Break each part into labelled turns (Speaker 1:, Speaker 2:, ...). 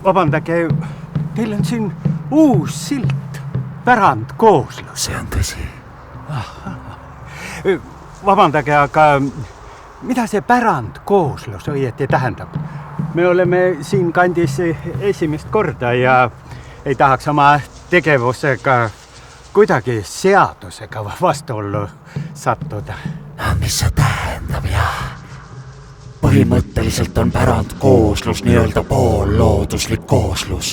Speaker 1: Vabandage, teil on siin uus silt, pärandkooslus.
Speaker 2: See on tõsi.
Speaker 1: Vabandage, aga mida see pärandkooslus õieti tähendab? Me oleme siin kandis esimest korda ja ei tahaks oma tegevusega kuidagi seadusega vastuollu sattuda.
Speaker 2: Mis see tähendab, jah? Põhimõtteliselt on pärandkooslus nii-öelda poollooduslik kooslus.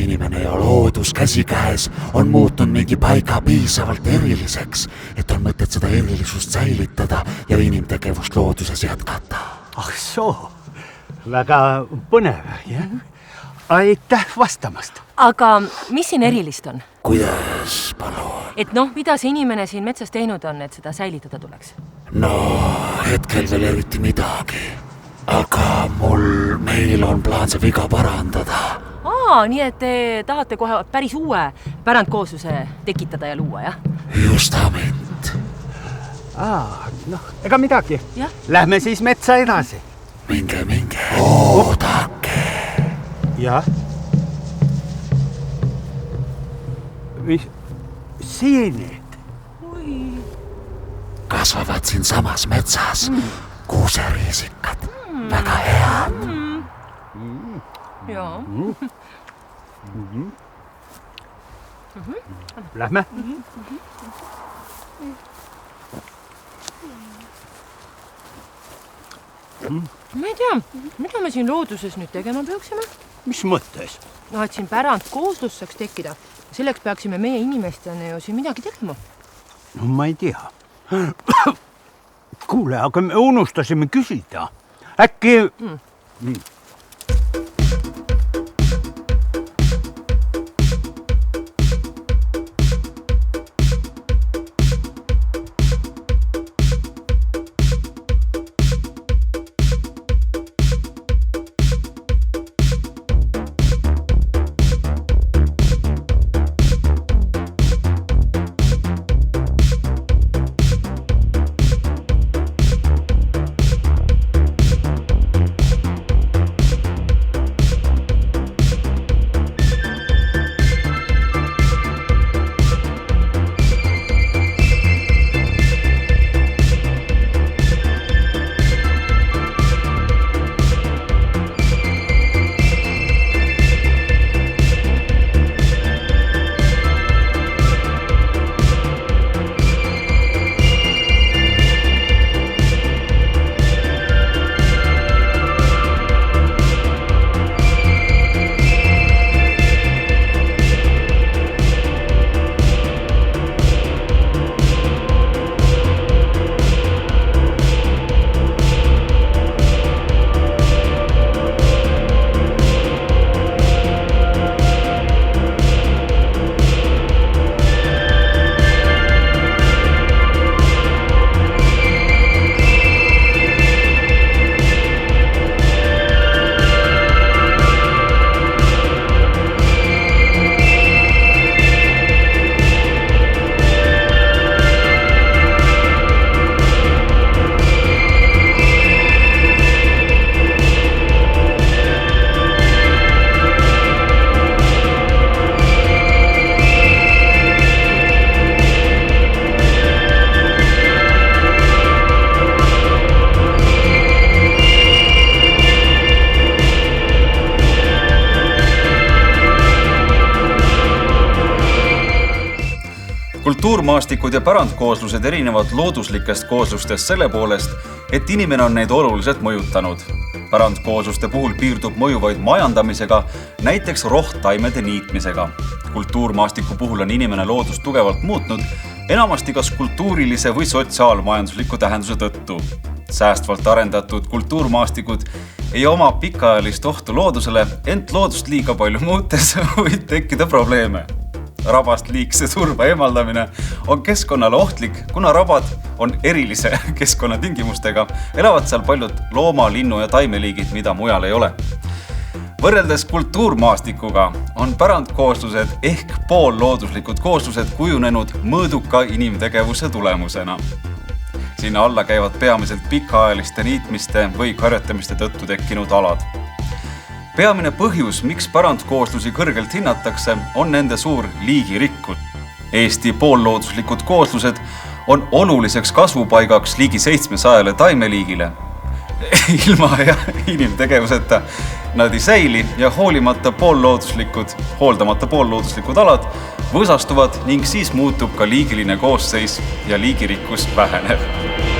Speaker 2: Inimene ja loodus käsikäes on muutunud mingi paiga piisavalt eriliseks, et on mõtet seda erilisust säilitada ja inimtegevust looduses jätkata.
Speaker 1: Soo, väga põnev, jah? Aitäh vastamast.
Speaker 3: Aga mis siin erilist on?
Speaker 2: Kuidas, palun?
Speaker 3: Et mida see inimene siin metsas teinud on, et seda säilitada tuleks?
Speaker 2: No, hetkel veel eriti midagi. Aga meil on plaan see viga parandada.
Speaker 3: Nii et te tahate kohe päris uue pärandkoosluse tekitada ja luua, jah?
Speaker 2: Just amint.
Speaker 1: Ega midagi.
Speaker 3: Ja?
Speaker 1: Lähme siis metsa edasi.
Speaker 2: Minge. Oodake.
Speaker 1: Jah. Mis? Siinid?
Speaker 2: Kasvavad siin samas metsas kuuseriisikad. Väga head.
Speaker 3: Jaa.
Speaker 1: Lähme.
Speaker 3: Ma ei tea, mida me siin looduses nüüd tegema peaksime?
Speaker 1: Mis mõttes?
Speaker 3: Et siin pärandkooslus saaks tekkida. Selleks peaksime meie inimestena ju siin midagi tegema.
Speaker 1: No ma ei tea. Kuule, aga me unustasime küsida. Äkki...
Speaker 4: Kultuurmaastikud ja pärandkooslused erinevad looduslikest kooslustest selle poolest, et inimene on neid oluliselt mõjutanud. Pärandkoosluste puhul piirdub mõju vaid majandamisega, näiteks rohttaimede niitmisega. Kultuurmaastiku puhul on inimene loodust tugevalt muutnud, enamasti kas kultuurilise või sotsiaalmajandusliku tähenduse tõttu. Säästvalt arendatud kultuurmaastikud ei oma pikaajalist ohtu loodusele, ent loodust liiga palju muutes võib tekkida probleeme. Rabast liigse turba eemaldamine on keskkonnale ohtlik, kuna rabad on erilise keskkonnatingimustega, elavad seal paljud looma, linnu ja taimeliigid, mida mujal ei ole. Võrreldes kultuurmaastikuga on pärandkooslused ehk poollooduslikud kooslused kujunenud mõõduka inimtegevuse tulemusena. Sinna alla käivad peamiselt pikaajaliste niitmiste või karjatamiste tõttu tekkinud alad. Peamine põhjus, miks pärandkooslusi kõrgelt hinnatakse, on nende suur liigirikkus. Eesti poollooduslikud kooslused on oluliseks kasvupaigaks ligi 700 taimeliigile. Ilma inimtegevuseta nad ei säili ja hooldamata poollooduslikud alad võsastuvad ning siis muutub ka liigiline koosseis ja liigirikkus väheneb.